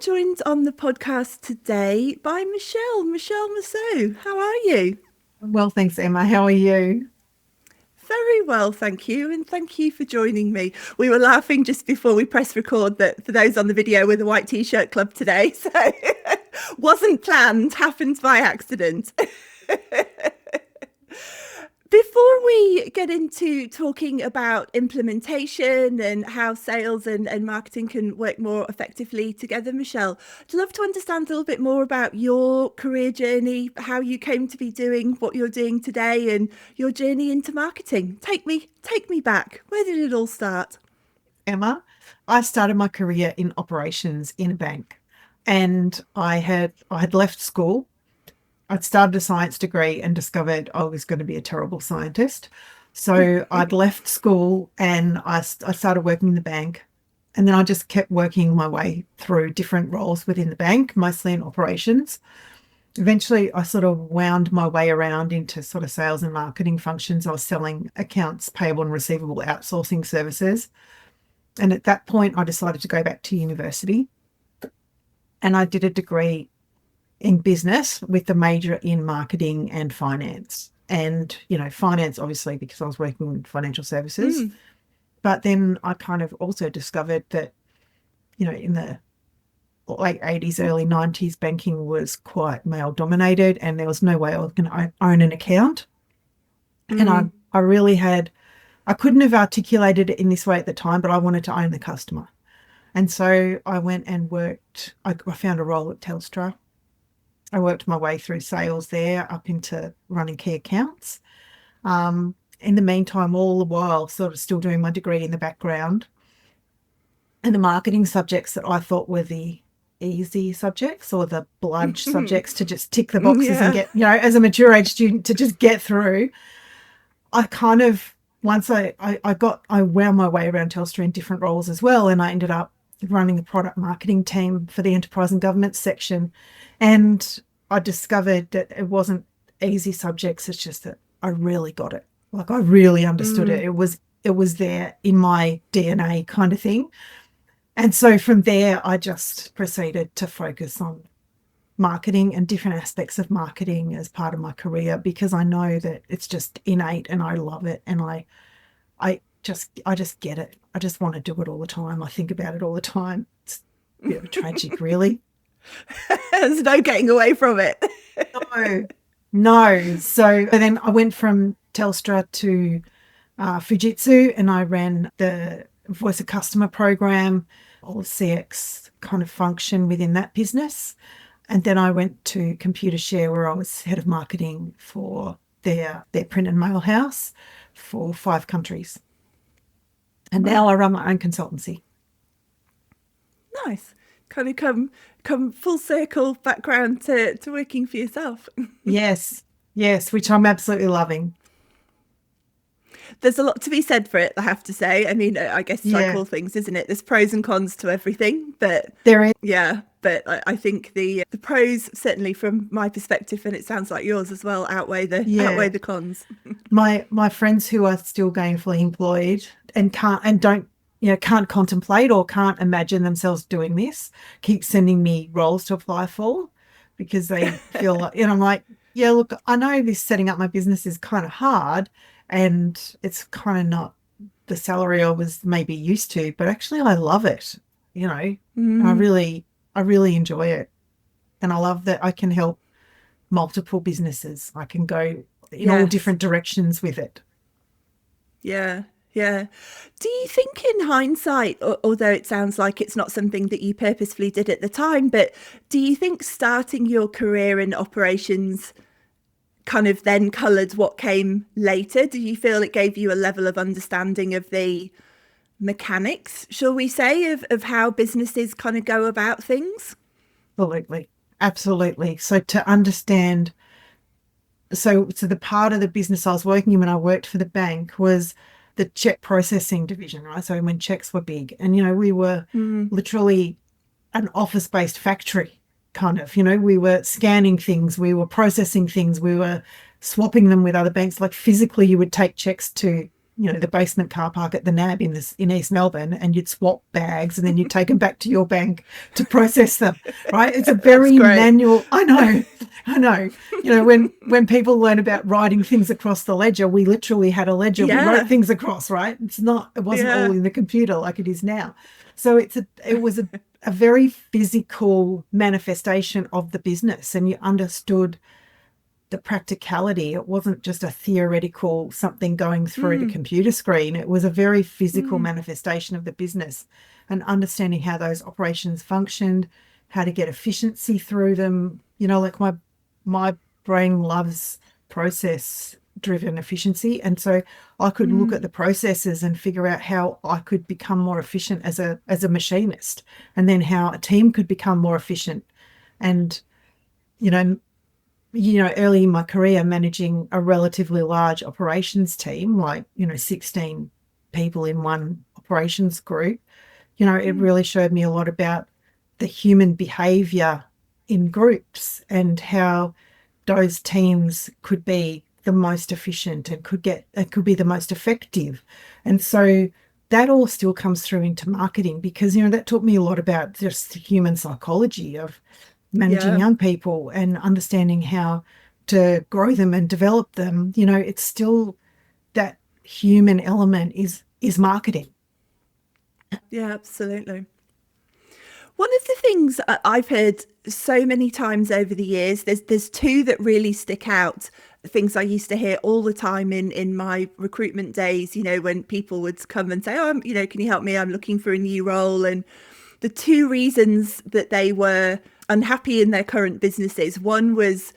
joined on the podcast today by Michaux. How are you? Well, thanks, Emma. How are you? Very well, thank you. And thank you for joining me. We were laughing just before we press record that for those on the video, we're the White T-shirt club today. So wasn't planned, happened by accident. Before we get into talking about implementation and how sales and marketing can work more effectively together, Michelle, I'd love to understand a little bit more about your career journey, how you came to be doing what you're doing today and your journey into marketing. Take me back. Where did it all start? Emma, I started my career in operations in a bank, and I had left school. I'd started a science degree and discovered I was going to be a terrible scientist. So I'd left school and I started working in the bank. And then I just kept working my way through different roles within the bank, mostly in operations. Eventually, I sort of wound my way around into sort of sales and marketing functions. I was selling accounts payable and receivable outsourcing services. And at that point, I decided to go back to university and I did a degree in business with a major in marketing and finance. And, finance, obviously, because I was working in financial services. But then I kind of also discovered that, in the late 80s, early 90s, banking was quite male dominated and there was no way I was going to own an account. And I couldn't have articulated it in this way at the time, but I wanted to own the customer. And so I went and worked, I found a role at Telstra. I worked my way through sales there up into running key accounts. In the meantime, all the while, sort of still doing my degree in the background. And the marketing subjects that I thought were the easy subjects or the bludge subjects to just tick the boxes and get, as a mature age student to just get through. I kind of, once I wound my way around Telstra in different roles as well, and I ended up running the product marketing team for the enterprise and government section. And I discovered that it wasn't easy subjects. It's just that I really got it. Like I really understood it. It was there in my DNA kind of thing. And so from there, I just proceeded to focus on marketing and different aspects of marketing as part of my career because I know that it's just innate and I love it. And I just get it. I just want to do it all the time. I think about it all the time. It's a bit tragic, really. There's no getting away from it. No. So then I went from Telstra to Fujitsu and I ran the voice of customer program, all the CX kind of function within that business. And then I went to Computershare where I was head of marketing for their print and mail house for 5 countries. And now I run my own consultancy. Nice. Kind of come full circle background to working for yourself. Yes, which I'm absolutely loving. There's a lot to be said for it, I have to say. I mean, I guess it's like all things, isn't it? There's pros and cons to everything, but there is. Yeah, but I think the pros, certainly from my perspective, and it sounds like yours as well, outweigh the cons. My friends who are still gainfully employed and can't contemplate or can't imagine themselves doing this keep sending me roles to apply for because they feel like, I'm like, yeah, look, I know this setting up my business is kind of hard and it's kind of not the salary I was maybe used to, but actually I love it, I really enjoy it. And I love that I can help multiple businesses. I can go in all different directions with it. Yeah. Do you think in hindsight, although it sounds like it's not something that you purposefully did at the time, but do you think starting your career in operations kind of then coloured what came later? Do you feel it gave you a level of understanding of the mechanics, shall we say, of how businesses kind of go about things? Absolutely. So to understand, so the part of the business I was working in when I worked for the bank was the check processing division, right? So when checks were big and, we were literally an office-based factory kind of, we were scanning things, we were processing things, we were swapping them with other banks. Like physically you would take checks to the basement car park at the NAB in East Melbourne, and you'd swap bags and then you'd take them back to your bank to process them, right? It's a That's very great. manual. I know. When people learn about writing things across the ledger, we literally had a ledger we wrote Yeah. things across, right? It wasn't all Yeah. in the computer like it is now. So it was a very physical manifestation of the business, and you understood the practicality. It wasn't just a theoretical something going through the Mm, computer screen. It was a very physical mm, manifestation of the business, and understanding how those operations functioned, how to get efficiency through them. Like my brain loves process driven efficiency, and so I could look at mm. the processes and figure out how I could become more efficient as a machinist, and then how a team could become more efficient. And you know early in my career, managing a relatively large operations team, like, 16 people in one operations group, it Mm. really showed me a lot about the human behavior in groups and how those teams could be the most efficient and could be the most effective. And so that all still comes through into marketing, because, that taught me a lot about just the human psychology of managing Yeah. young people and understanding how to grow them and develop them. It's still that human element is marketing. Yeah, absolutely. One of the things I've heard so many times over the years, there's two that really stick out. Things I used to hear all the time in my recruitment days, when people would come and say, "Oh, can you help me? I'm looking for a new role." And the two reasons that they were unhappy in their current businesses, one was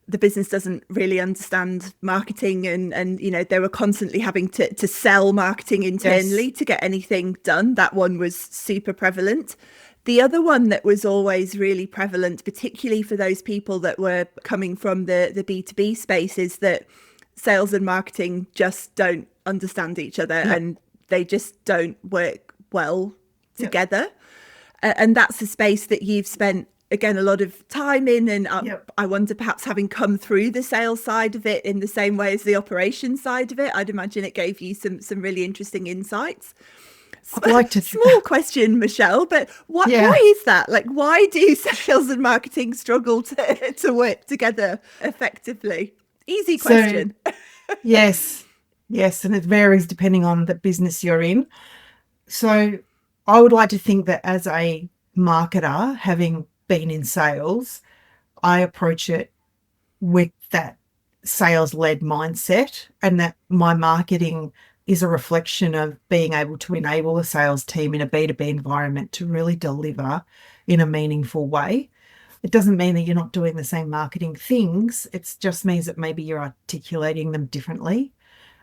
the business doesn't really understand marketing, and they were constantly having to sell marketing Yes. internally to get anything done. That one was super prevalent. The other one that was always really prevalent, particularly for those people that were coming from the B2B space, is that sales and marketing just don't understand each other, Yep. and they just don't work well Yep. together. And that's a space that you've spent, again, a lot of time in. And Yep. I wonder, perhaps having come through the sales side of it in the same way as the operations side of it, I'd imagine it gave you some really interesting insights. I'd like to Small question, Michelle, but why yeah. is that? Like, why do sales and marketing struggle to work together effectively? Easy So question. yes. Yes, and it varies depending on the business you're in. So I would like to think that as a marketer, having been in sales, I approach it with that sales led mindset, and that my marketing is a reflection of being able to enable a sales team in a B2B environment to really deliver in a meaningful way. It doesn't mean that you're not doing the same marketing things. It just means that maybe you're articulating them differently.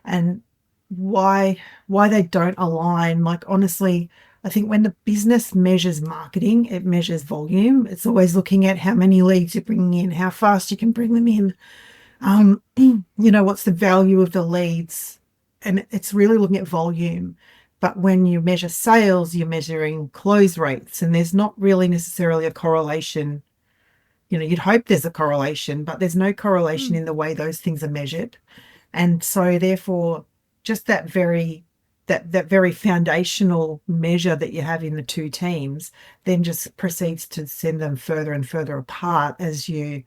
And why they don't align, like, honestly, I think when the business measures marketing, it measures volume. It's always looking at how many leads you're bringing in, how fast you can bring them in, what's the value of the leads, and it's really looking at volume. But when you measure sales, you're measuring close rates, and there's not really necessarily a correlation. You'd hope there's a correlation, but there's no correlation Mm, in the way those things are measured. And so therefore, just that very foundational measure that you have in the two teams then just proceeds to send them further and further apart as then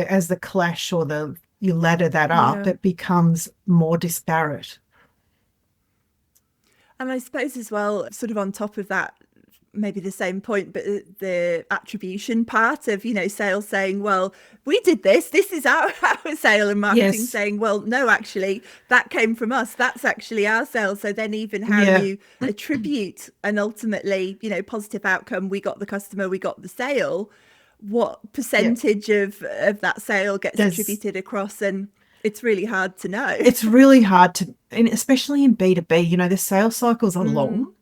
as the clash or you ladder that up, yeah. it becomes more disparate. And I suppose as well, sort of on top of that, maybe the same point, but the attribution part of, sales saying, well, we did this is our sale, and marketing Yes. saying, well, no, actually, that came from us. That's actually our sale. So then even how Yeah. you attribute an ultimately, positive outcome, we got the customer, we got the sale, what Yeah. percentage of that sale gets There's attributed across, and it's really hard to know. It's really hard to, and especially in B2B, the sales cycles are Mm, long,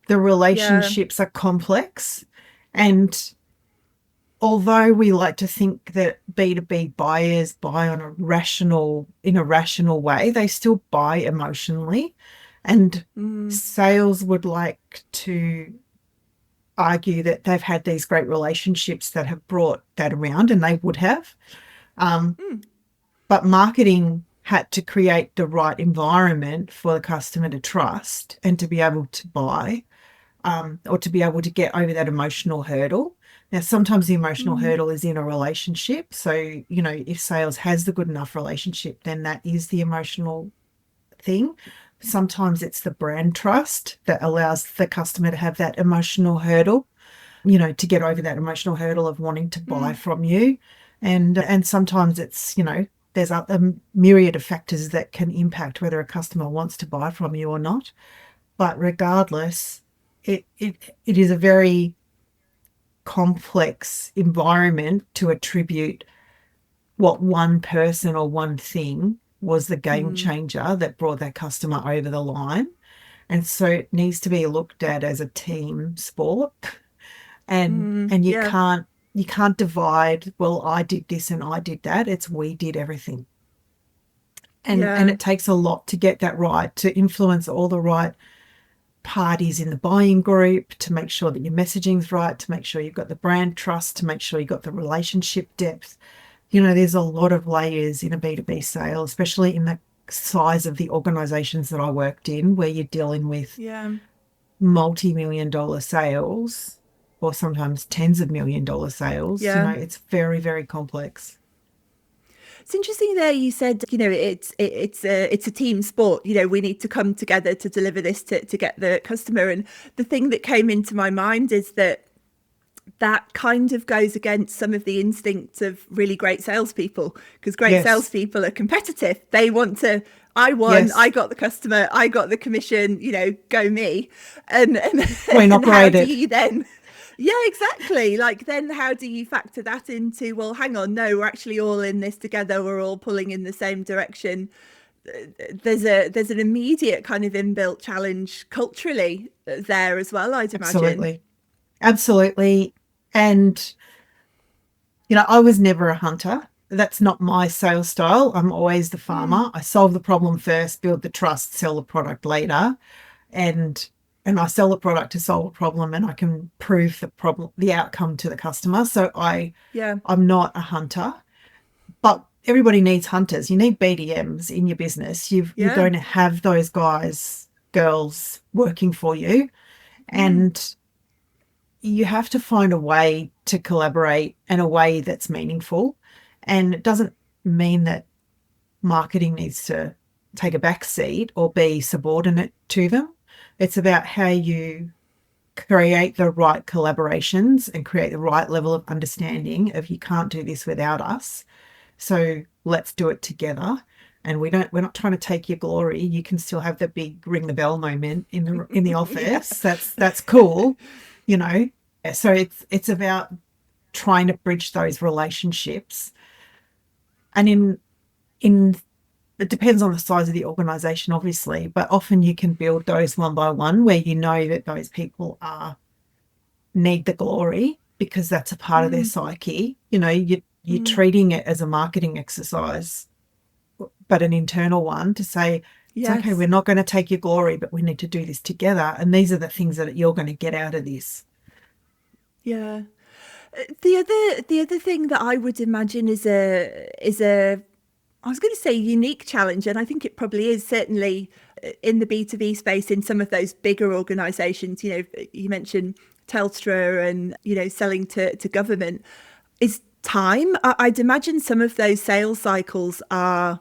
the yeah. relationships are complex. And although we like to think that B2B buyers buy in a rational way, they still buy emotionally. And Mm, sales would like to argue that they've had these great relationships that have brought that around, and they would have. Um, mm, but marketing had to create the right environment for the customer to trust and to be able to buy, or to be able to get over that emotional hurdle. Now, sometimes the emotional Mm, hurdle is in a relationship. So, if sales has the good enough relationship, then that is the emotional thing. Sometimes it's the brand trust that allows the customer to have that emotional hurdle, to get over that emotional hurdle of wanting to buy mm, from you. And sometimes it's, there's a myriad of factors that can impact whether a customer wants to buy from you or not. But regardless, it is a very complex environment to attribute what one person or one thing was the game mm, changer that brought that customer over the line. And so it needs to be looked at as a team sport. And you yeah, can't divide, well, I did this and I did that. It's we did everything. And yeah, it takes a lot to get that right, to influence all the right parties in the buying group, to make sure that your messaging's right, to make sure you've got the brand trust, to make sure you've got the relationship depth. There's a lot of layers in a B2B sale, especially in the size of the organizations that I worked in, where you're dealing with yeah, multi-million dollar sales or sometimes tens of $1 million sales. yeah. It's very, very complex. It's interesting there you said, it's a team sport. We need to come together to deliver this to get the customer. And the thing that came into my mind is that kind of goes against some of the instincts of really great salespeople, because great Yes. salespeople are competitive. They want to, I won, I Yes. got the customer, I got the commission, go me. And Coin and how do operated. you then, yeah, exactly. Like, then how do you factor that into, well, hang on, no, we're actually all in this together. We're all pulling in the same direction. There's an immediate kind of inbuilt challenge culturally there as well, I'd imagine. Absolutely. Absolutely. And, I was never a hunter. That's not my sales style. I'm always the Mm, farmer. I solve the problem first, build the trust, sell the product later. And I sell the product to solve a problem, and I can prove the outcome to the customer. So yeah, I'm not a hunter, but everybody needs hunters. You need BDMs in your business. You're yeah. going to have those guys, girls working for you, Mm, and you have to find a way to collaborate and a way that's meaningful. And it doesn't mean that marketing needs to take a back seat or be subordinate to them. It's about how you create the right collaborations and create the right level of understanding of, you can't do this without us. So let's do it together. And we're not trying to take your glory. You can still have the big ring the bell moment in the yeah. office. That's cool, you know. So it's about trying to bridge those relationships. And in it depends on the size of the organization, obviously, but often you can build those one by one, where you know that those people need the glory because that's a part of their Mm, psyche. You're mm, treating it as a marketing exercise, but an internal one, to say, it's okay, yes. we're not going to take your glory, but we need to do this together. And these are the things that you're going to get out of this. Yeah. The other thing that I would imagine is a I was going to say unique challenge, and I think it probably is, certainly in the B2B space in some of those bigger organizations. You mentioned Telstra and, selling to government, is time. I'd imagine some of those sales cycles are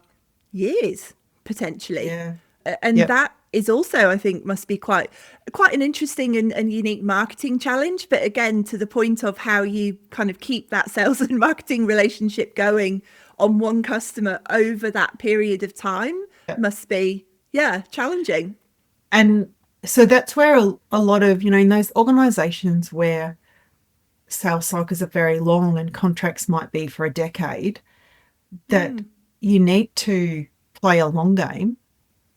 years potentially. Yeah. And Yep. that is also, I think, must be quite an interesting and unique marketing challenge. But again, to the point of how you kind of keep that sales and marketing relationship going on one customer over that period of time Yep. must be, yeah, challenging. And so that's where a lot of, in those organizations where sales cycles are very long and contracts might be for a decade, that Mm, you need to play a long game,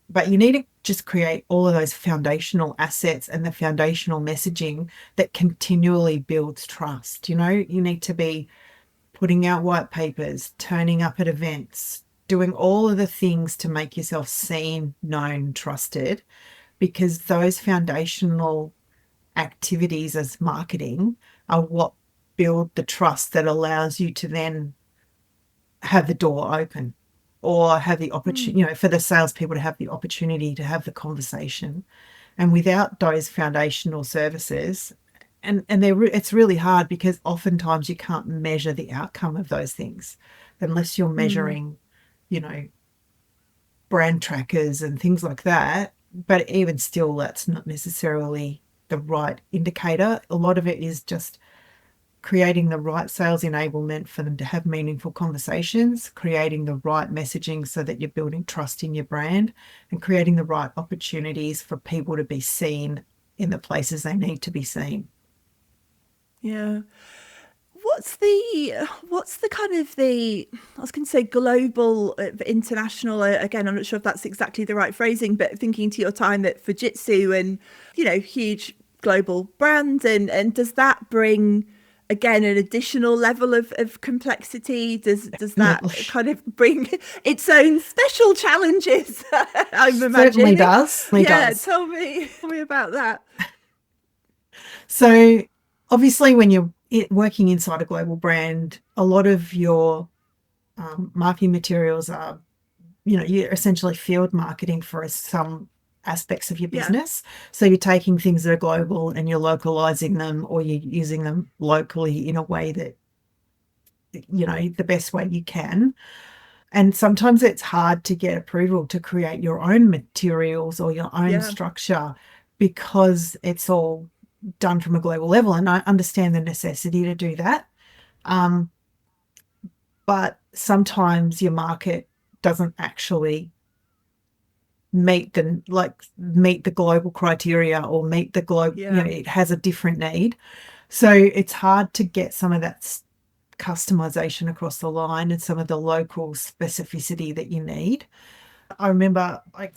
but you need to just create all of those foundational assets and the foundational messaging that continually builds trust. You need to be putting out white papers, turning up at events, doing all of the things to make yourself seen, known, trusted, because those foundational activities as marketing are what build the trust that allows you to then have the door open. or have the opportunity, for the salespeople to have the opportunity to have the conversation. And without those foundational services, it's really hard because oftentimes you can't measure the outcome of those things unless you're measuring, brand trackers and things like that. But even still, that's not necessarily the right indicator. A lot of it is just creating the right sales enablement for them to have meaningful conversations, creating the right messaging so that you're building trust in your brand, and creating the right opportunities for people to be seen in the places they need to be seen. Yeah. What's the kind of the I was going to say global, international, again I'm not sure if that's exactly the right phrasing, but thinking to your time at Fujitsu and huge global brand, and does that bring again an additional level of complexity? Does that Definitely. kind of bring its own special challenges? I'm Certainly imagining. does. Certainly Yeah, does. tell me about that. So obviously when you're working inside a global brand, a lot of your marketing materials are, you're essentially field marketing for some aspects of your Yeah, business. So you're taking things that are global and you're localizing them, or you're using them locally in a way that, the best way you can. And sometimes it's hard to get approval to create your own materials or your own yeah, structure because it's all done from a global level. And I understand the necessity to do that. Um, but sometimes your market doesn't actually meet the global criteria, or meet the globe, yeah, it has a different need. So it's hard to get some of that customization across the line and some of the local specificity that you need. I remember, like,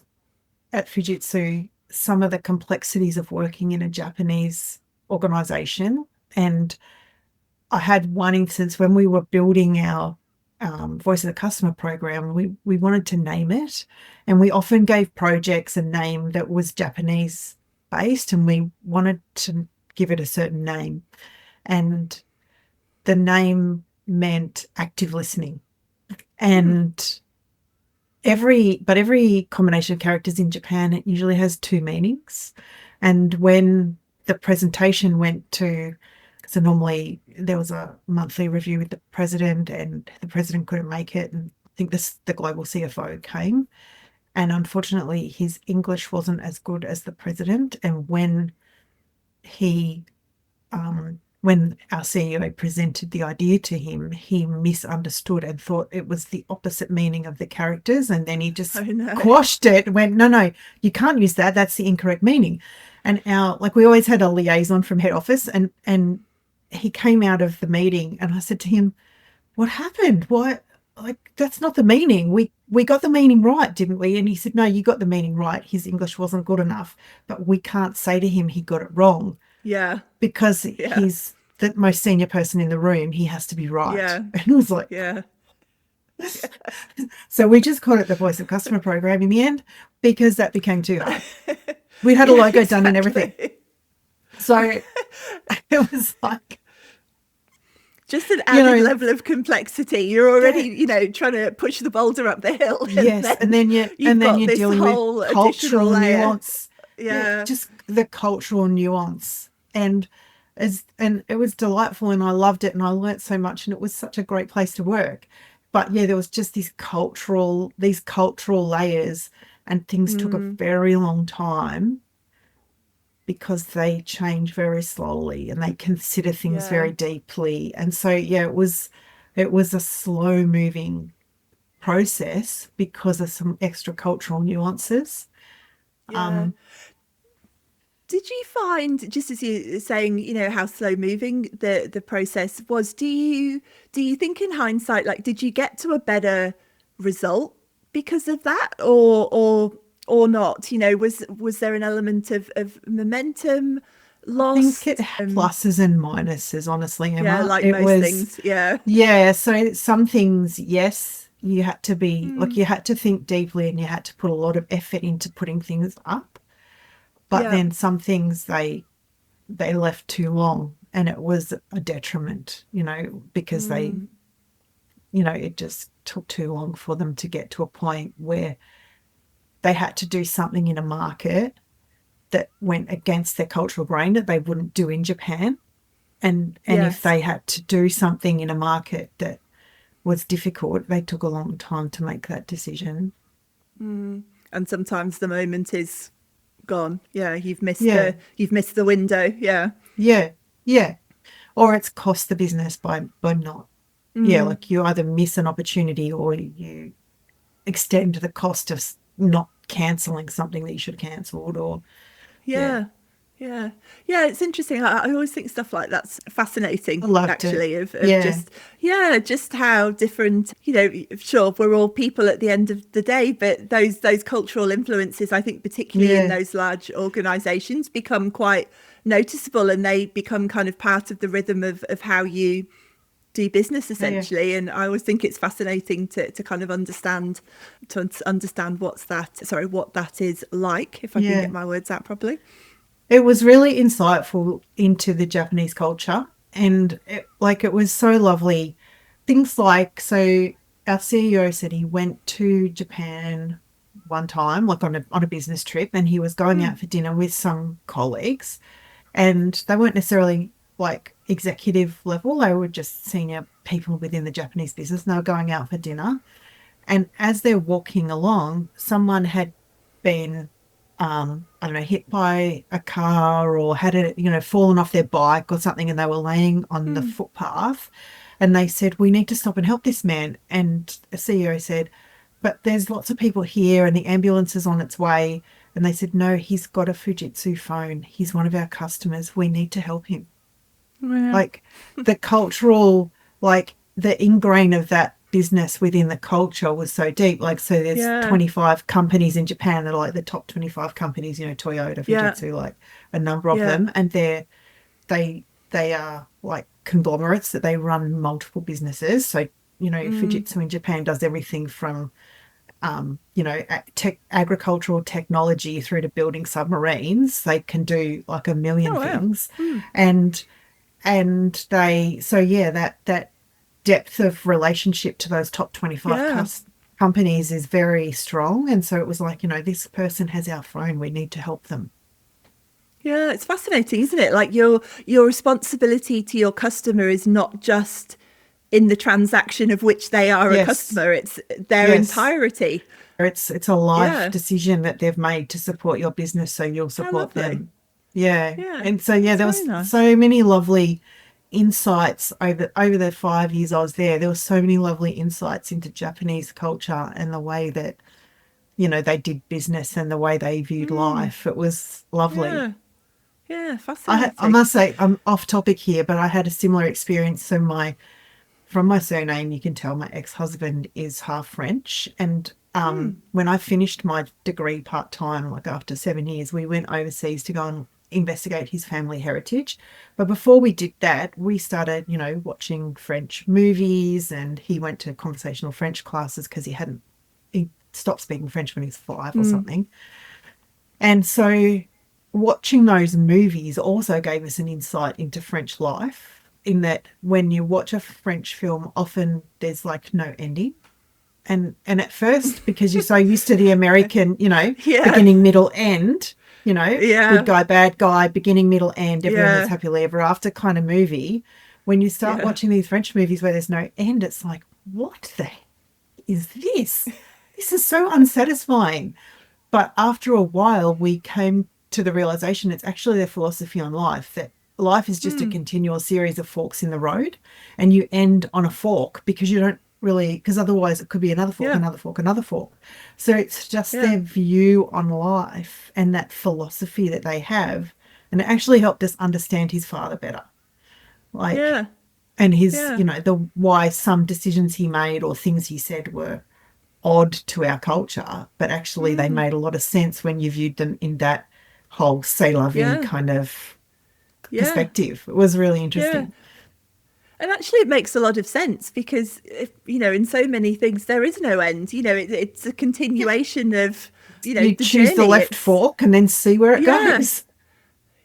at Fujitsu, some of the complexities of working in a Japanese organization. And I had one instance when we were building our Voice of the Customer program. We wanted to name it, and we often gave projects a name that was Japanese based, and we wanted to give it a certain name. And the name meant active listening. And every combination of characters in Japan, it usually has two meanings. And when the presentation went to, so normally there was a monthly review with the president, and the president couldn't make it, and I think the global CFO came, and unfortunately his English wasn't as good as the president. And he when our CEO presented the idea to him, he misunderstood and thought it was the opposite meaning of the characters. And then he oh just no. quashed it and went, no, you can't use that. That's the incorrect meaning. And we always had a liaison from head office, and he came out of the meeting, and I said to him, what happened? Why? Like, that's not the meaning. We got the meaning right, didn't we? And he said, no, you got the meaning right. His English wasn't good enough, but we can't say to him he got it wrong, Yeah, because yeah, he's the most senior person in the room. He has to be right. yeah, And it was like, yeah. so we just called it the Voice of Customer program in the end, because that became too hard. We'd had a Yeah, logo done and everything. exactly. So it was like, Just an you added know, level of complexity. You're already, yeah, trying to push the boulder up the hill, and yes. And then then you you've and then got you're this dealing with whole additional cultural layer. nuance. Yeah, Yeah, just the cultural nuance. And it was delightful, and I loved it, and I learnt so much, and it was such a great place to work. But yeah, there was just these cultural layers, and things took a very long time because they change very slowly and they consider things yeah, very deeply. And so yeah, it was a slow moving process because of some extra cultural nuances. yeah. Um, Did you find, just as you saying, how slow moving the process was, do you think in hindsight, like, did you get to a better result because of that, or not? Was there an element of momentum I think it lost? had pluses and minuses, honestly, Yeah, Emma. like It most was, things. Yeah. yeah, so some things, yes, you had to be like, Mm, you had to think deeply, and you had to put a lot of effort into putting things up. But yeah. then some things, they left too long, and it was a detriment, because they Mm, it just took too long for them to get to a point where they had to do something in a market that went against their cultural grain that they wouldn't do in Japan. And if Yes. they had to do something in a market that was difficult, they took a long time to make that decision. And sometimes the moment is gone. Yeah, Yeah, you've missed the window. Yeah. yeah, yeah. Or it's cost the business by not. Yeah, like you either miss an opportunity or you extend the cost of not cancelling something that you should have cancelled. Or yeah, Yeah. Yeah. Yeah, it's interesting. I always think stuff like that's I fascinating, loved it. actually, of Yeah, just, yeah, just how different, sure, we're all people at the end of the day, but those cultural influences, I think, particularly in yeah, those large organizations, become quite noticeable, and they become kind of part of the rhythm of how you do business, yeah, essentially. And I always think it's fascinating to kind of understand what that is like, if I can yeah. get my words out properly. It was really insightful into the Japanese culture, and it was so lovely. Things like, so our CEO said he went to Japan one time, like on a business trip, and he was going out for dinner with some colleagues, and they weren't necessarily like executive level; they were just senior people within the Japanese business. And they were going out for dinner, and as they're walking along, someone had been, I don't know, hit by a car or had it, fallen off their bike or something, and they were laying on the footpath. And they said, "We need to stop and help this man." And the CEO said, "But there's lots of people here and the ambulance is on its way." And they said, "No, he's got a Fujitsu phone. He's one of our customers. We need to help him." Yeah. Like the cultural, like the ingrain of that business within the culture was so deep. Like, so there's Yeah. 25 companies in Japan that are like the top 25 companies, Toyota, Yeah. Fujitsu, like a number of Yeah. them. And they are like conglomerates that they run multiple businesses. So, Fujitsu in Japan does everything from, agricultural technology through to building submarines. They can do like a million Oh, wow. things. And so yeah, that depth of relationship to those top 25 Yeah. companies is very strong. And so it was like, this person has our phone, we need to help them. Yeah. It's fascinating, isn't it? Like your responsibility to your customer is not just in the transaction of which they are a Yes, customer, it's their yes. entirety. It's a life Yeah. decision that they've made to support your business, so you'll How support lovely. them. Yeah. Yeah. And so yeah, It's there very was nice. so many lovely insights over the 5 years I was there. There were so many lovely insights into Japanese culture and the way that, they did business and the way they viewed life. It was lovely. Yeah. Yeah. I Fascinating. must say, I'm off topic here, but I had a similar experience. So from my surname, you can tell my ex-husband is half French. And when I finished my degree part-time, like after 7 years, we went overseas to go and investigate his family heritage. But before we did that, we started, watching French movies, and he went to conversational French classes because he stopped speaking French when he was 5 or something. And so watching those movies also gave us an insight into French life, in that when you watch a French film, often there's like no ending. And at first, because you're so used to the American, Yeah. beginning, middle, end, good Yeah. guy, bad guy, beginning, middle, end, everyone lives Yeah. happily ever after kind of movie. When you start Yeah. watching these French movies where there's no end, it's like, what the heck is this? This is so unsatisfying. But after a while, we came to the realization it's actually their philosophy on life, that life is just a continual series of forks in the road, and you end on a fork because you don't really, because otherwise it could be another fork, Yeah. another fork, another fork. So it's just Yeah. their view on life and that philosophy that they have. And it actually helped us understand his father better. Like, Yeah. and his, Yeah. the why some decisions he made or things he said were odd to our culture, but actually they made a lot of sense when you viewed them in that whole say la vie Yeah. kind of Yeah. perspective. It was really Yeah. interesting. And actually, it makes a lot of sense because, in so many things, there is no end. It's a Yeah. continuation of, You the choose the journey. left It's, fork and then see where it yeah. goes.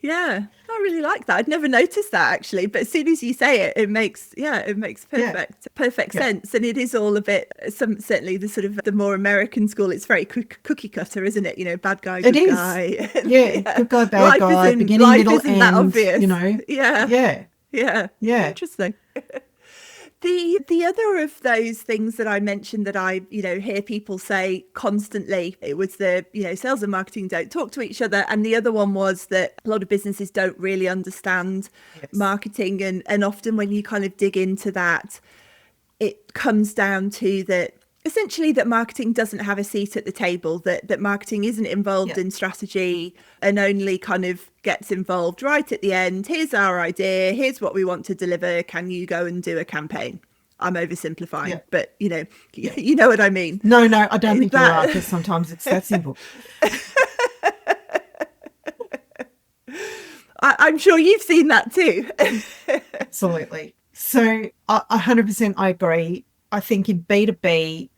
Yeah. Oh, really like that. I'd never noticed that actually, but as soon as you say it, it makes Yeah. perfect Yeah. sense. And it is all a bit certainly the sort of the more American school. It's very cookie cutter, isn't it? You know, bad guy, It good is. guy. Yeah. Yeah, Good guy, bad guy, beginning, life middle, isn't that end, you obvious. know. Yeah, Yeah. yeah, Yeah. interesting. The other of those things that I mentioned that I, hear people say constantly, it was the, sales and marketing don't talk to each other. And the other one was that a lot of businesses don't really understand Yes. marketing. And often when you kind of dig into that, it comes down to that essentially that marketing doesn't have a seat at the table, that marketing isn't involved Yeah. in strategy and only kind of gets involved right at the end. Here's our idea, here's what we want to deliver, can you go and do a campaign? I'm oversimplifying, Yeah. but Yeah. you know what I mean. No, no, I don't think you are, That because sometimes it's that simple. I'm sure you've seen that too. Absolutely. So 100% I agree. I think in B2B,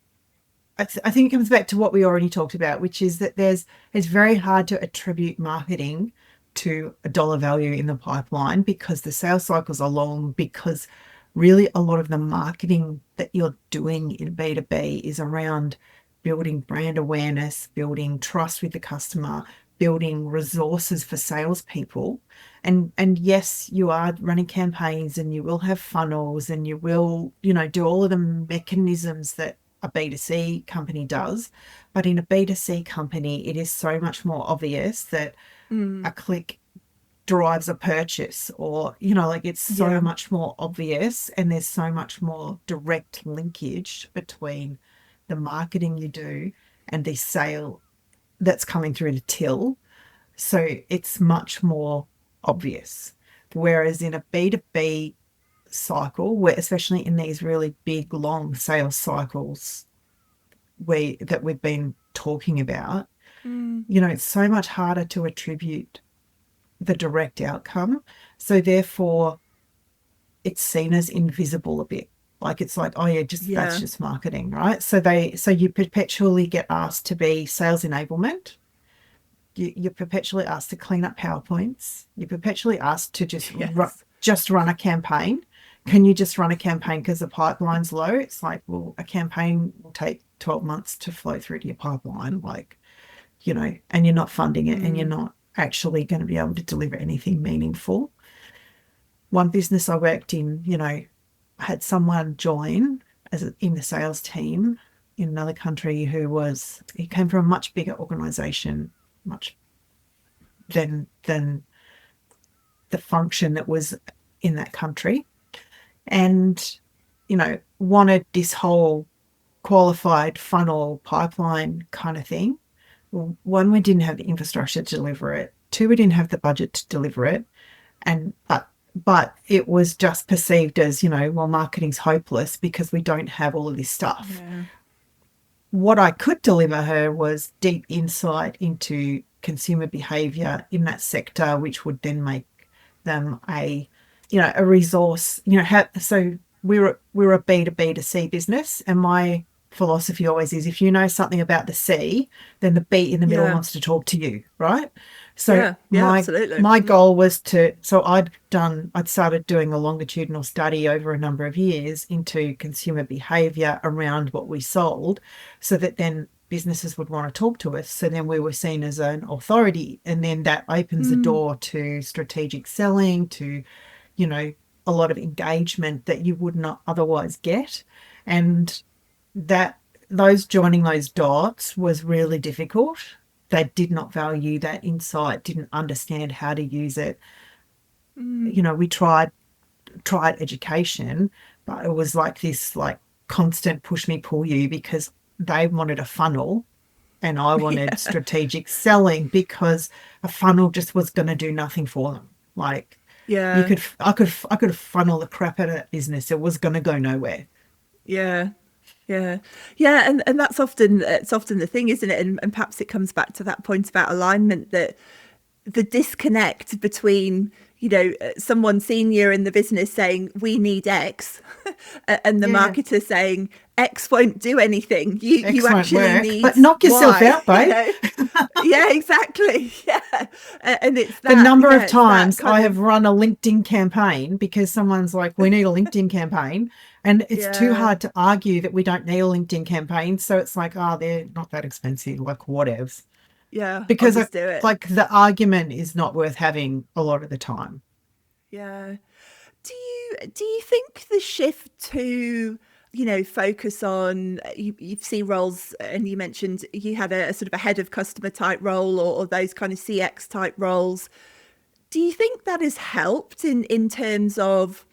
I think it comes back to what we already talked about, which is that it's very hard to attribute marketing to a dollar value in the pipeline because the sales cycles are long, because really a lot of the marketing that you're doing in B2B is around building brand awareness, building trust with the customer, building resources for salespeople. And yes, you are running campaigns and you will have funnels and you will, do all of the mechanisms that a B2C company does. But in a B2C company, it is so much more obvious that a click drives a purchase, or, like it's so Yeah, much more obvious, and there's so much more direct linkage between the marketing you do and the sale that's coming through the till. So it's much more obvious. Whereas in a B2B cycle, where especially in these really big, long sales cycles that we've been talking about, it's so much harder to attribute the direct outcome. So therefore, it's seen as invisible a bit. Like it's like, oh yeah, just that's yeah, just marketing, right? So you perpetually get asked to be sales enablement. You're perpetually asked to clean up PowerPoints. You're perpetually asked to yes, just run a campaign. Can you just run a campaign because the pipeline's low? It's like, well, a campaign will take 12 months to flow through to your pipeline, like, and you're not funding it and you're not actually going to be able to deliver anything meaningful. One business I worked in, had someone join in the sales team in another country he came from a much bigger organization, much than the function that was in that country, and wanted this whole qualified funnel pipeline kind of thing. Well, one, we didn't have the infrastructure to deliver it. Two, we didn't have the budget to deliver it. And but it was just perceived as, well, marketing's hopeless because we don't have all of this stuff. yeah, What I could deliver her was deep insight into consumer behavior in that sector, which would then make them a resource. So we're a B2B to C business, and my philosophy always is, if you know something about the C, then the B in the middle yeah, wants to talk to you, right? So yeah, yeah, absolutely. my goal was I'd started doing a longitudinal study over a number of years into consumer behavior around what we sold, so that then businesses would want to talk to us. So then we were seen as an authority, and then that opens the door to strategic selling, to, a lot of engagement that you would not otherwise get. And that those joining those dots was really difficult. They did not value that insight, didn't understand how to use it. We tried education, but it was like this like constant push me pull you, because they wanted a funnel and I wanted Yeah, strategic selling, because a funnel just was going to do nothing for them. Like yeah, I could funnel the crap out of that business. It was going to go nowhere. yeah. Yeah, yeah, and that's often it's often the thing, isn't it? And perhaps it comes back to that point about alignment, that the disconnect between someone senior in the business saying we need X, and the Yeah. marketer saying X won't do anything. You X won't actually work, need but knock yourself Y. out, babe. Yeah, exactly. Yeah, and it's The that. number Yeah, of it's that times kind I of. have run a LinkedIn campaign because someone's like, we need a LinkedIn campaign. And it's too Yeah, hard to argue that we don't need a LinkedIn campaign. So it's like, oh, they're not that expensive, like whatevs. yeah. I'll Because just do it. like the argument is not worth having a lot of the time. Yeah. Do you think the shift to focus on you see roles, and you mentioned you had a sort of a head of customer type role, or those kind of CX type roles, do you think that has helped in terms of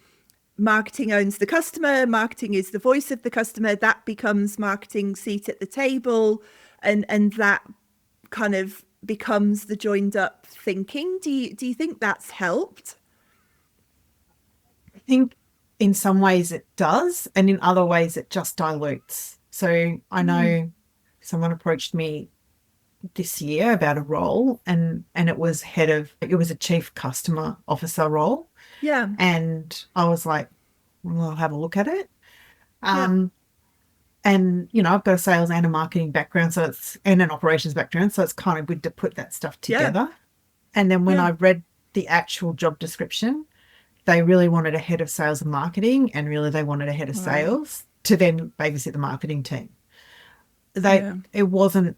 marketing owns the customer, marketing is the voice of the customer, that becomes marketing seat at the table, and that kind of becomes the joined up thinking? Do you think that's helped? I think in some ways it does, and in other ways it just dilutes. So I Mm. know someone approached me this year about a role, and it was a chief customer officer role. Yeah, And I was like, well, I'll have a look at it. yeah, Um, and I've got a sales and a marketing background, so it's and an operations background, so it's kind of good to put that stuff yeah, together. And then when yeah. I read the actual job description, they really wanted a head of sales and marketing, and really they wanted a head of Wow. sales to then babysit the marketing team. They Yeah. it wasn't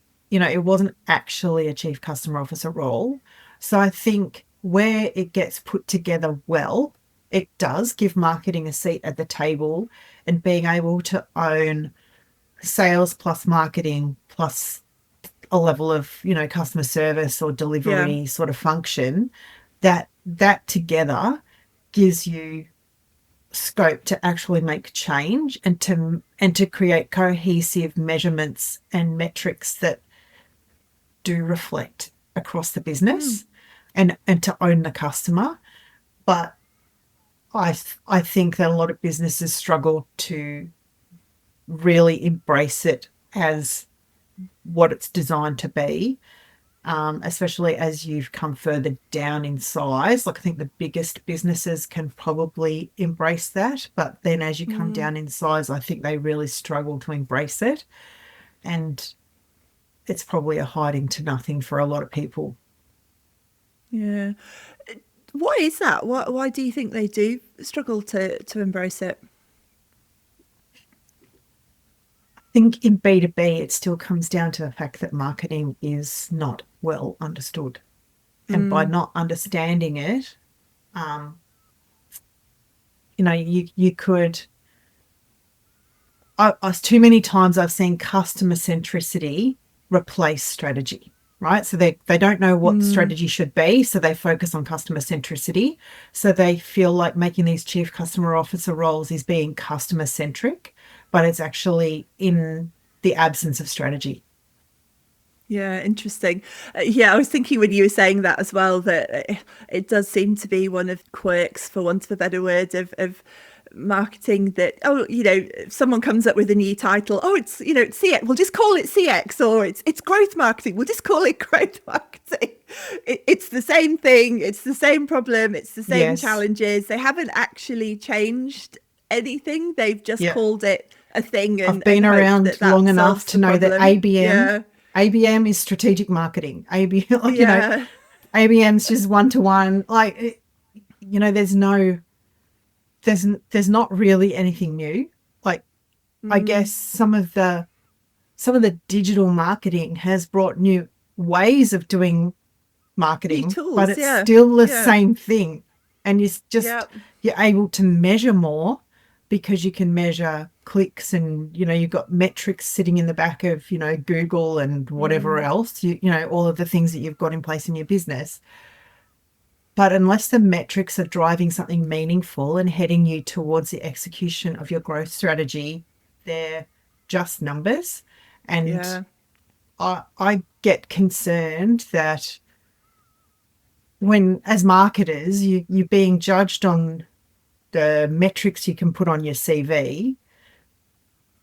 actually a chief customer officer role. So I think where it gets put together well, it does give marketing a seat at the table, and being able to own sales plus marketing plus a level of, customer service or Yeah. delivery sort of function, that together gives you scope to actually make change, and to create cohesive measurements and metrics that do reflect across the Mm. business, and to own the customer. But I think that a lot of businesses struggle to really embrace it as what it's designed to be, especially as you've come further down in size. Like I think the biggest businesses can probably embrace that, but then as you come Mm. down in size, I think they really struggle to embrace it, and it's probably a hiding to nothing for a lot of people. Yeah. Why is that? Why do you think they do struggle to embrace it? I think in B2B, it still comes down to the fact that marketing is not well understood. And by Mm. not understanding it, um, you could too many times I've seen customer centricity replace strategy, right? So they don't know what Mm. strategy should be, so they focus on customer centricity. So they feel like making these chief customer officer roles is being customer centric, but it's actually in the absence of strategy. Yeah, interesting. Yeah, I was thinking when you were saying that as well, that it does seem to be one of the quirks, for want of a better word, of marketing, that, oh, if someone comes up with a new title, oh, it's CX, we'll just call it CX, or it's growth marketing, we'll just call it growth marketing. It's the same thing, it's the same problem, it's the same Yes. challenges. They haven't actually changed anything. They've just Yeah. called it a thing, I've and been hoped around that long that enough solves to the know that problem. Yeah. ABM is strategic marketing. ABM, like, Yeah. ABM's just one to one. Like, there's no, there's not really anything new. Like, I Mm. guess some of the digital marketing has brought new ways of doing New marketing, but tools. it's Yeah. still the Yeah. same thing. And Yeah. you're able to measure more because you can measure clicks, and, you've got metrics sitting in the back of, Google and whatever Mm. else, all of the things that you've got in place in your business. But unless the metrics are driving something meaningful and heading you towards the execution of your growth strategy, they're just numbers. And Yeah. I get concerned that when, as marketers, you're being judged on the metrics you can put on your CV,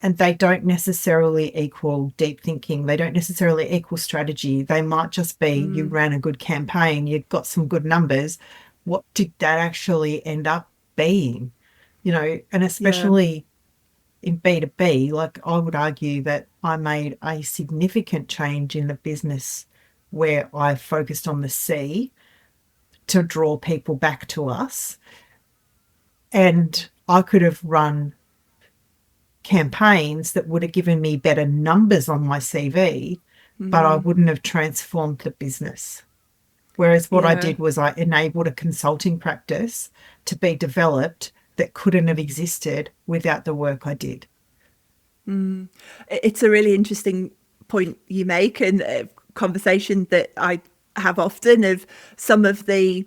and they don't necessarily equal deep thinking. They don't necessarily equal strategy. They might just be, you Mm. ran a good campaign, you've got some good numbers, what did that actually end up being? And Yeah. especially in B2B, like I would argue that I made a significant change in the business where I focused on the C to draw people back to us. And I could have run campaigns that would have given me better numbers on my CV, but I wouldn't have transformed the business. Whereas what I Yeah. did was I enabled a consulting practice to be developed that couldn't have existed without the work I did. It's a really interesting point you make, and a conversation that I have often of some of the,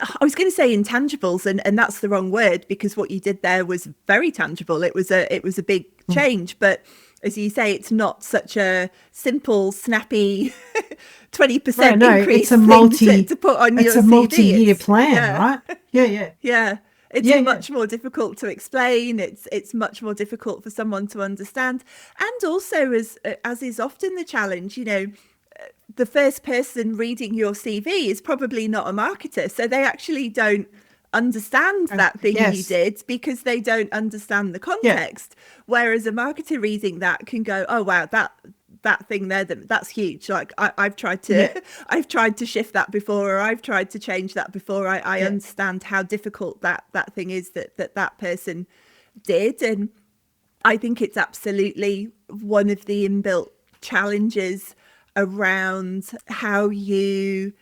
I was going to say intangibles, and that's the wrong word, because what you did there was very tangible. It was a big Mm. change, but as you say, it's not such a simple, snappy 20% No, it's increase a thing to put on it's your a CV. multi-year It's, plan, yeah, right? Yeah, yeah. yeah. It's Yeah, yeah. much more difficult to explain. It's much more difficult for someone to understand. And also, as is often the challenge, the first person reading your CV is probably not a marketer. So they actually don't understand that thing you Yes. did because they don't understand the Yeah. context. Whereas a marketer reading that can go, oh wow, that thing there, that's huge. Like I've tried to Yeah. I've tried to shift that before, or I've tried to change that before. I Yeah. understand how difficult that thing is that person did. And I think it's absolutely one of the inbuilt challenges around how you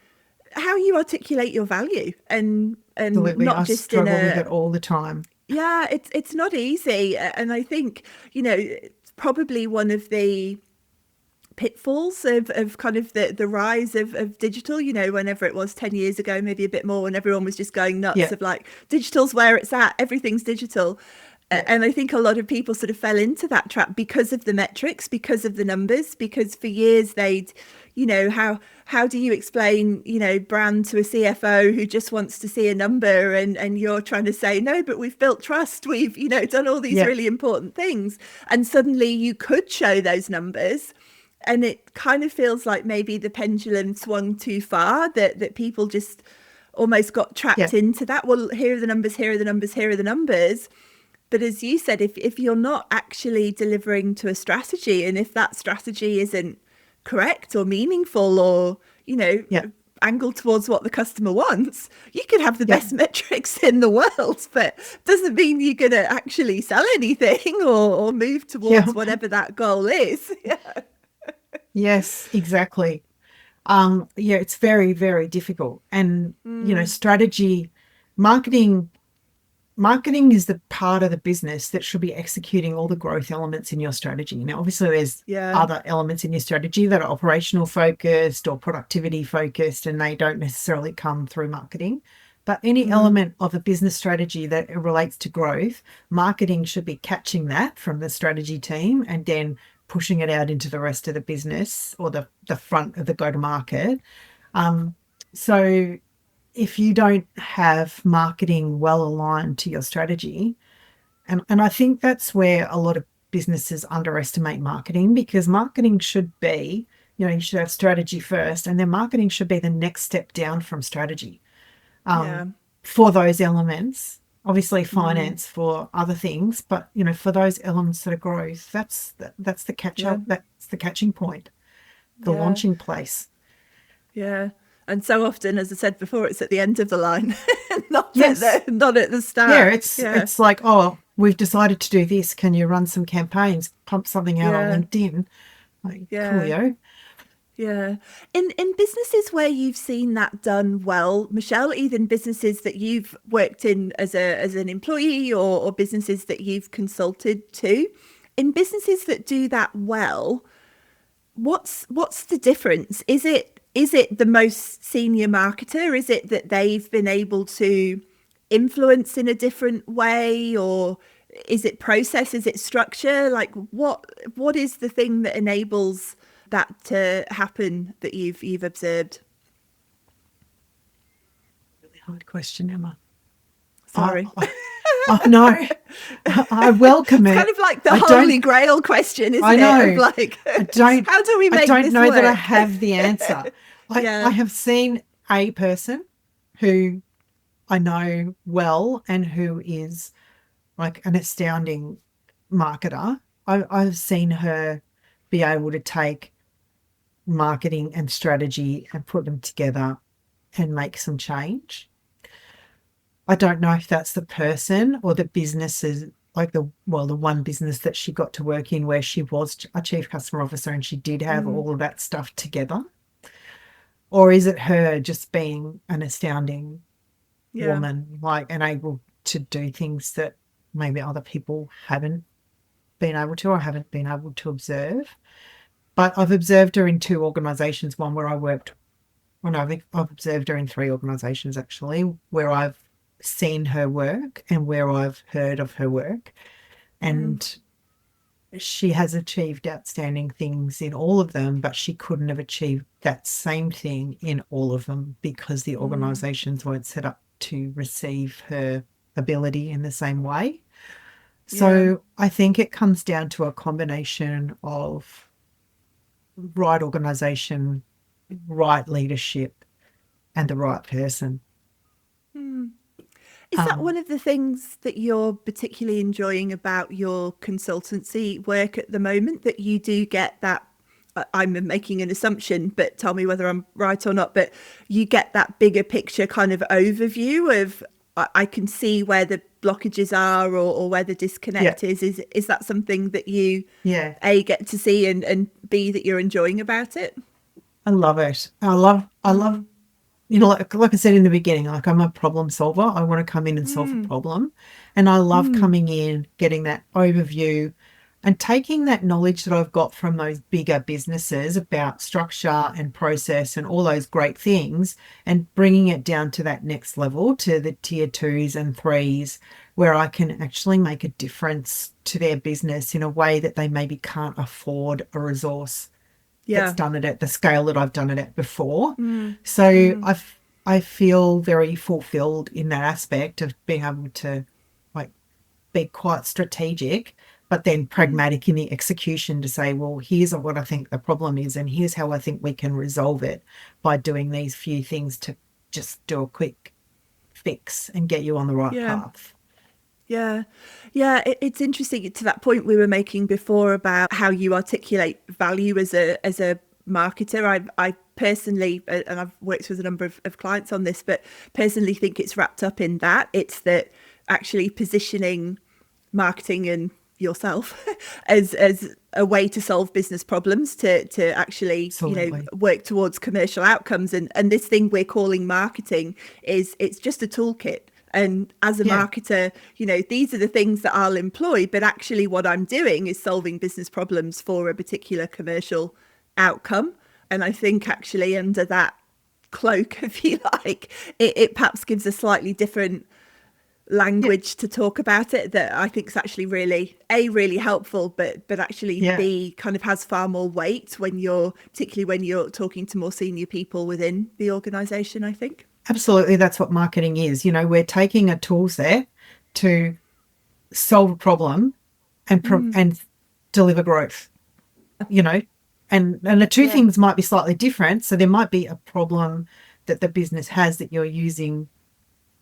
articulate your value, and Absolutely. not I just in struggle with a, it all the time. yeah, it's not easy. And I think, it's probably one of the pitfalls of kind of the rise of digital, whenever it was 10 years ago, maybe a bit more, when everyone was just going nuts Yeah. of like, digital's where it's at, everything's digital. Yeah. And I think a lot of people sort of fell into that trap because of the metrics, because of the numbers, because for years they'd, how do you explain, brand to a CFO who just wants to see a number, and you're trying to say, no, but we've built trust, we've, done all these Yeah. really important things. And suddenly you could show those numbers, and it kind of feels like maybe the pendulum swung too far, that people just almost got Yeah. trapped into that. Well, here are the numbers, here are the numbers, here are the numbers. But as you said, if you're not actually delivering to a strategy, and if that strategy isn't correct or meaningful, or, Yeah. angled towards what the customer wants, you could have the Yeah. best metrics in the world, but doesn't mean you're going to actually sell anything, or move Yeah. towards whatever that goal is. Yeah. Yes, exactly. Yeah, it's very, very difficult. And, strategy, marketing, marketing is the part of the business that should be executing all the growth elements in your strategy. Now, obviously, there's Yeah. other elements in your strategy that are operational focused or productivity focused, and they don't necessarily come through marketing. But any element of a business strategy that relates to growth, marketing should be catching that from the strategy team and then pushing it out into the rest of the business, or the front of the go-to-market. So if you don't have marketing well aligned to your strategy, and I think that's where a lot of businesses underestimate marketing, because marketing should be, you should have strategy first, and then marketing should be the next step down from strategy, Yeah. for those elements. Obviously, finance for other things, but for those elements that are growth, that's the catch Yeah. up, that's the catching point, the Yeah. launching place. Yeah. And so often, as I said before, it's at the end of the line, Yes. not at the Yeah, start. it's Yeah. it's like, oh, we've decided to do this. Can you run some campaigns, pump something out on Yeah. LinkedIn? Like, Yeah. coolio. Yeah. In businesses where you've seen that done well, Michelle, even businesses that you've worked in as an employee, or businesses that you've consulted to, in businesses that do that well, what's the difference? Is it the most senior marketer? Is it that they've been able to influence in a different way, or is it process? Is it structure? Like what is the thing that enables that to happen that you've observed? Really hard question, Emma. I, Sorry. I know. I welcome It's it. kind of like the I holy don't. grail question, I isn't it? Of know. like, I don't. how do we I make don't this know that I work? have the answer. I Yeah. have seen a person who I know well and who is like an astounding marketer. I've seen her be able to take marketing and strategy and put them together and make some change. I don't know if that's the person or the businesses, like the one business that she got to work in where she was a chief customer officer and she did have Mm, all of that stuff together. Or is it her just being an astounding yeah. woman, like, and able to do things that maybe other people haven't been able to or haven't been able to observe? But I've observed her in two organizations, one where I worked, well, no, I've observed her in three organizations actually, where I've seen her work and where I've heard of her work. Mm, And she has achieved outstanding things in all of them, but she couldn't have achieved that same thing in all of them because the mm, organizations weren't set up to receive her ability in the same way. yeah. So I think it comes down to a combination of right organization, right leadership, and the right person. Mm. Is that Um, one of the things that you're particularly enjoying about your consultancy work at the moment? That you do get that, I'm making an assumption, but tell me whether I'm right or not, but you get that bigger picture kind of overview of, I can see where the blockages are or where the yeah, disconnect is. Is that something that you, yeah, A, get to see and B, that you're enjoying about it? I love it. I love Mm, like I said in the beginning, like I'm a problem solver. I want to come in and solve a mm, problem. And I love mm, coming in, getting that overview and taking that knowledge that I've got from those bigger businesses about structure and process and all those great things and bringing it down to that next level, to the tier twos and threes, where I can actually make a difference to their business in a way that they maybe can't afford a resource that's yeah. done it at the scale that I've done it at before. Mm, So mm, I feel very fulfilled in that aspect of being able to like be quite strategic, but then mm. pragmatic in the execution to say, well, here's what I think the problem is, and here's how I think we can resolve it by doing these few things to just do a quick fix and get you on the right Yeah. path. Yeah. Yeah. It's interesting to that point we were making before about how you articulate value as a marketer. I personally, and I've worked with a number of clients on this, but personally think it's wrapped up in that. It's that actually positioning marketing and yourself as a way to solve business problems to actually, you know, Absolutely. work towards commercial outcomes, and this thing we're calling marketing is, it's just a toolkit. And as a Yeah. marketer, you know, these are the things that I'll employ, but actually what I'm doing is solving business problems for a particular commercial outcome. And I think actually under that cloak, if you like, it perhaps gives a slightly different Yeah. language to talk about it that I think is actually really, A, really helpful, but actually Yeah. B, kind of has far more weight when you're, particularly when you're talking to more senior people within the organization, I think. Absolutely. That's what marketing is. We're taking a tool set to solve a problem and Mm, and deliver growth, you know. And the two yeah. things might be slightly different. So there might be a problem that the business has that you're using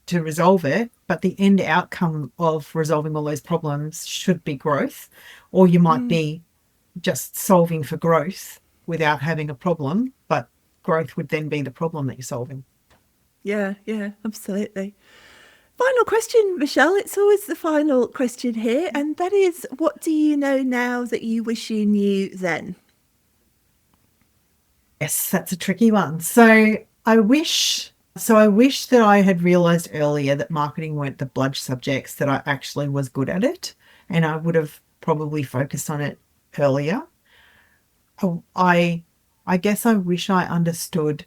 to resolve it, but the end outcome of resolving all those problems should be growth. Or you might Mm, be just solving for growth without having a problem, but growth would then be the problem that you're solving. yeah, yeah, absolutely. Final question, Michelle. It's always the final question here, and that is, what do you know now that you wish you knew then? Yes, that's a tricky one. So I wish that I had realized earlier that marketing weren't the blood subjects, that I actually was good at it, and I would have probably focused on it earlier. Oh, I guess I wish I understood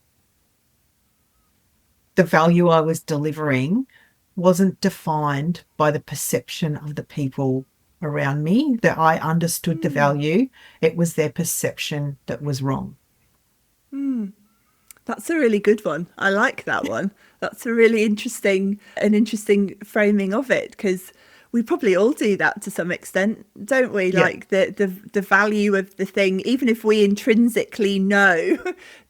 the value I was delivering wasn't defined by the perception of the people around me, that I understood the Mm, value. It was their perception that was wrong. mm. That's a really good one. I like that one. That's a really an interesting framing of it, because we probably all do that to some extent, don't we? Yeah, Like the value of the thing, even if we intrinsically know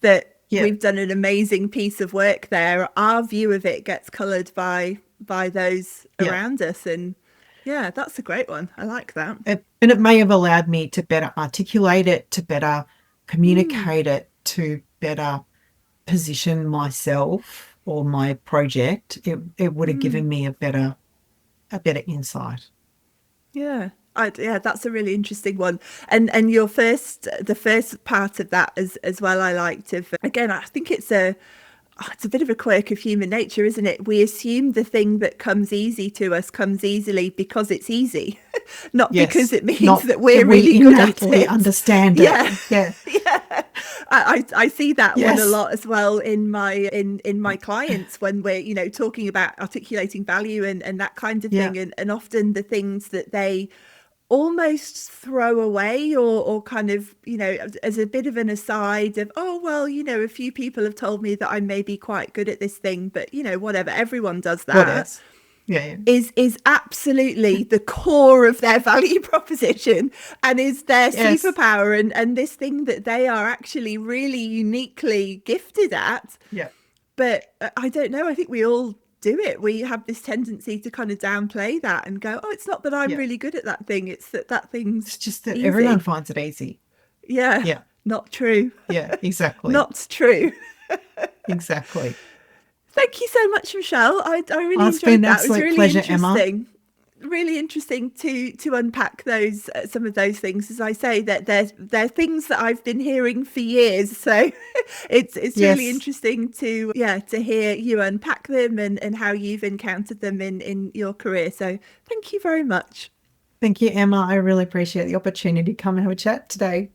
that Yeah. we've done an amazing piece of work there. Our view of it gets coloured by those Yeah. around us, and yeah, that's a great one. I like that. And it may have allowed me to better articulate it, to better Mm, communicate it, to better position myself or my project. It would have mm, given me a better insight. yeah. Yeah, that's a really interesting one. And the first part of that as well, I liked. Of again, I think it's a bit of a quirk of human nature, isn't it? We assume the thing that comes ezy to us comes easily because it's easy, not because Yes, it means not that that we're we really good at innately it. understand it. Yeah. Yeah. Yeah. I see that one a Yes. lot as well in my clients when we're, talking about articulating value and that kind of Yeah. thing. And often the things that they almost throw away or kind of, as a bit of an aside of, oh, well, a few people have told me that I may be quite good at this thing, but, whatever, everyone does What that, else? Yeah. Yeah. is absolutely the core of their value proposition and is their Yes. superpower and this thing that they are actually really uniquely gifted at. Yeah. But I don't know. I think we all do it. We have this tendency to kind of downplay that and go, oh, it's not that I'm Yeah. really good at that thing. It's that thing's It's just that everyone easy. finds it easy. Yeah, Yeah. not true. Yeah. Exactly. Not true. Exactly. Thank you so much, Michelle. I Oh, really it's been enjoyed an that. It was absolute really pleasure, Emma. interesting. Really interesting to unpack those some of those things. As I say, that they're things that I've been hearing for years. So it's really Yes. interesting to hear you unpack them and how you've encountered them in your career. So thank you very much. Thank you, Emma. I really appreciate the opportunity to come and have a chat today.